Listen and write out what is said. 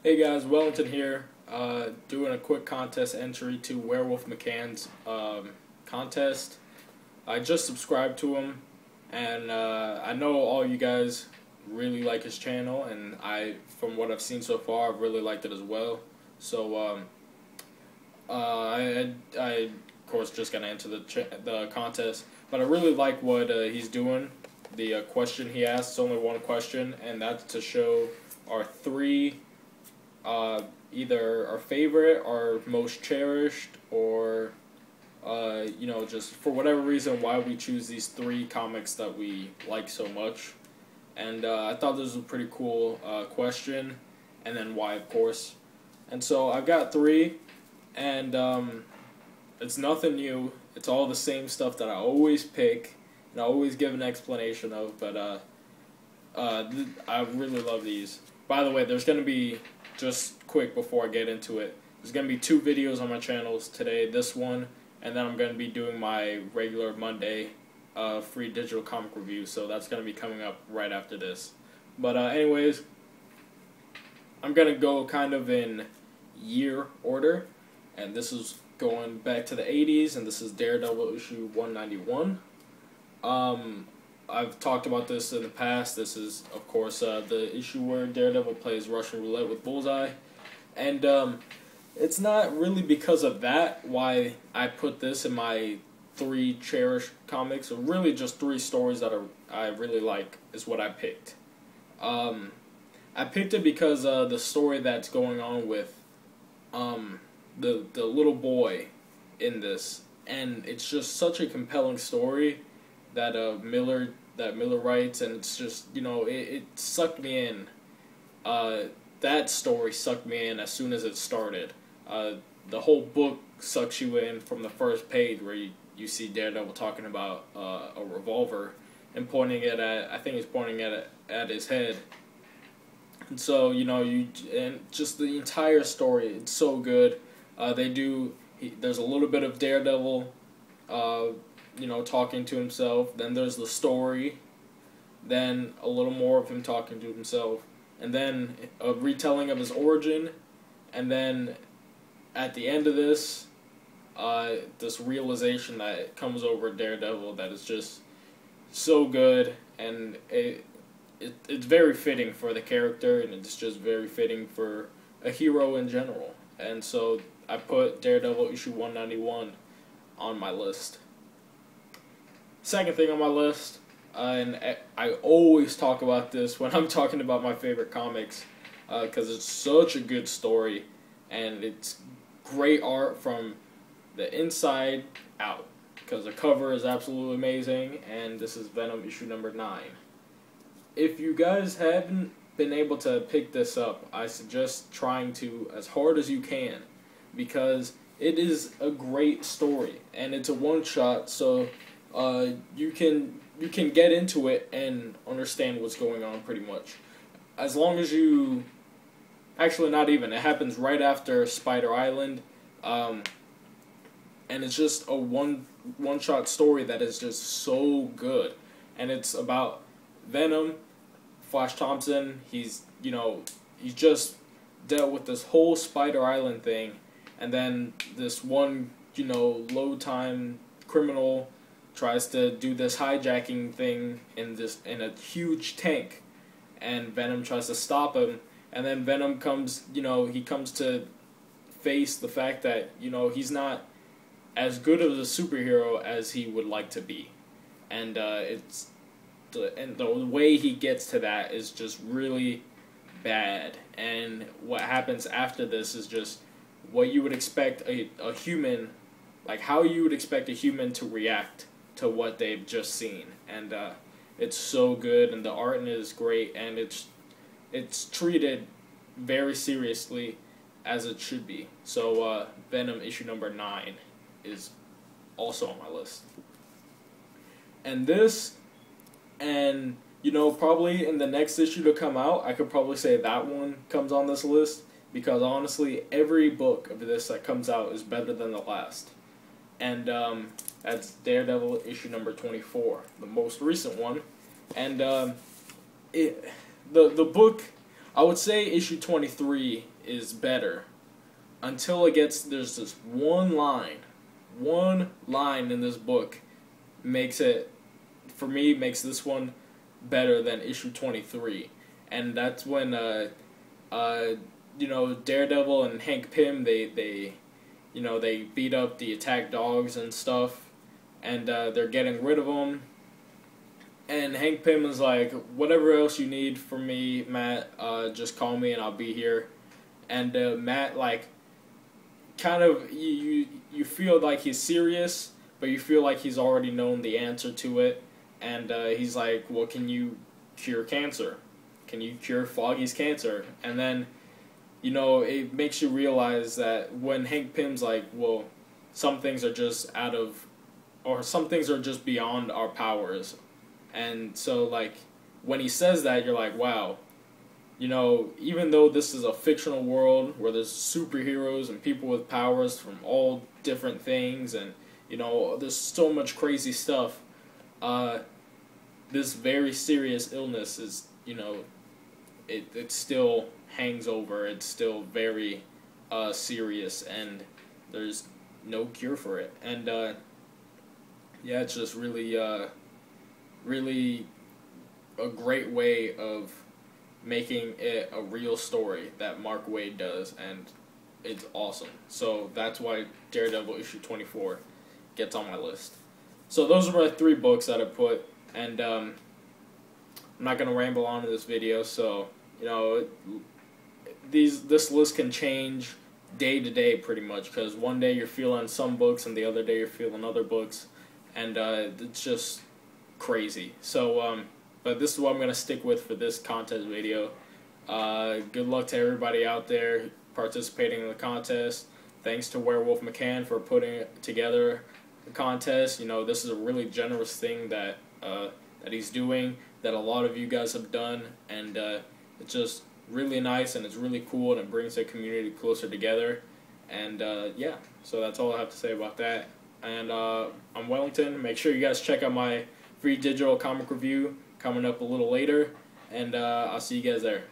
Hey guys, Wellington here, doing a quick contest entry to WereWolfMcCann's contest. I just subscribed to him, and I know all you guys really like his channel, and from what I've seen so far, I've really liked it as well. So I of course just gonna enter the contest, but I really like what he's doing. The question he asks, only one question, and that's to show our three. Either our favorite, our most cherished, or just for whatever reason why we choose these three comics that we like so much. And I thought this was a pretty cool question, and then why, of course. And so I've got three, and it's nothing new. It's all the same stuff that I always pick, and I always give an explanation of, but I really love these. By the way, there's going to be, just quick before I get into it, there's going to be two videos on my channels today, this one, and then I'm going to be doing my regular Monday free digital comic review, so that's going to be coming up right after this. But anyways, I'm going to go kind of in year order, and this is going back to the 80s, and this is Daredevil issue 191. I've talked about this in the past. This is, of course, the issue where Daredevil plays Russian roulette with Bullseye. And it's not really because of that why I put this in my three cherished comics. Or really just three stories that I really like is what I picked. I picked it because the story that's going on with the little boy in this. And it's just such a compelling story that Miller writes, and it's just, it sucked me in. That story sucked me in as soon as it started. The whole book sucks you in from the first page where you see Daredevil talking about a revolver and pointing it at, I think he's pointing at his head. And so, and just the entire story, it's so good. There's a little bit of Daredevil, talking to himself. Then there's the story. Then a little more of him talking to himself. And then a retelling of his origin. And then at the end of this, this realization that comes over Daredevil that is just so good. And it's very fitting for the character. And it's just very fitting for a hero in general. And so I put Daredevil issue 191 on my list. Second thing on my list, and I always talk about this when I'm talking about my favorite comics, because it's such a good story, and it's great art from the inside out, because the cover is absolutely amazing, and this is Venom issue number 9. If you guys haven't been able to pick this up, I suggest trying to as hard as you can, because it is a great story, and it's a one-shot, so you can get into it and understand what's going on pretty much. As long as you... Actually, not even. It happens right after Spider Island. And it's just a one-shot story that is just so good. And it's about Venom, Flash Thompson. He's just dealt with this whole Spider Island thing. And then this one, low-time criminal tries to do this hijacking thing in a huge tank, and Venom tries to stop him, and then Venom comes, he comes to face the fact that, he's not as good of a superhero as he would like to be, and the way he gets to that is just really bad, and what happens after this is just what you would expect a human, like how you would expect a human to react to what they've just seen. And it's so good, and the art is great, and it's treated very seriously as it should be. So Venom issue number 9 is also on my list. And this, and probably in the next issue to come out, I could probably say that one comes on this list, because honestly every book of this that comes out is better than the last. And that's Daredevil issue number 24, the most recent one. And the book, I would say issue 23 is better until it gets, there's this one line in this book makes it, for me, makes this one better than issue 23. And that's when, Daredevil and Hank Pym, they beat up the attack dogs and stuff, and they're getting rid of them. And Hank Pym is like, whatever else you need from me, Matt, just call me and I'll be here. And Matt, like, kind of, you feel like he's serious, but you feel like he's already known the answer to it. And he's like, well, can you cure cancer? Can you cure Foggy's cancer? And then, it makes you realize that when Hank Pym's like, well, some things are just some things are just beyond our powers. And so, like, when he says that, you're like, wow, even though this is a fictional world where there's superheroes and people with powers from all different things, and, there's so much crazy stuff, this very serious illness is, it still hangs over. It's still very serious, and there's no cure for it. And, it's just really a great way of making it a real story that Mark Waid does, and it's awesome. So that's why Daredevil issue 24 gets on my list. So those are my 3 books that I put, and I'm not going to ramble on in this video, so, this list can change day to day pretty much, because one day you're feeling some books and the other day you're feeling other books, and it's just crazy. So, but this is what I'm going to stick with for this contest video. Good luck to everybody out there participating in the contest. Thanks to WereWolfMcCann for putting together the contest. This is a really generous thing that he's doing, that a lot of you guys have done, and it's just really nice, and it's really cool, and it brings the community closer together. And so that's all I have to say about that. And I'm Wellington. Make sure you guys check out my free digital comic review coming up a little later, and I'll see you guys there.